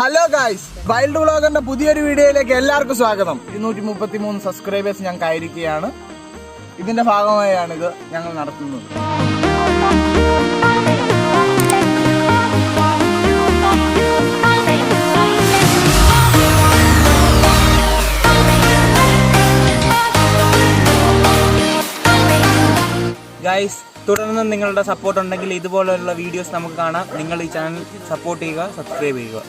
Hello guys, wild വ്ളോഗറിന്റെ പുതിയൊരു വീഡിയോയിലേക്ക് എല്ലാവർക്കും സ്വാഗതം. 233 സബ്സ്ക്രൈബേഴ്സ് ഞാൻ കയറിക്കുകയാണ്. ഇതിന്റെ ഭാഗമായാണിത് ഞങ്ങൾ നടത്തുന്നത്. ഗൈസ്, തുടർന്ന് നിങ്ങളുടെ സപ്പോർട്ട് ഉണ്ടെങ്കിൽ ഇതുപോലുള്ള വീഡിയോസ് നമുക്ക് കാണാം. നിങ്ങൾ ഈ ചാനൽ സപ്പോർട്ട് ചെയ്യുക, സബ്സ്ക്രൈബ് ചെയ്യുക.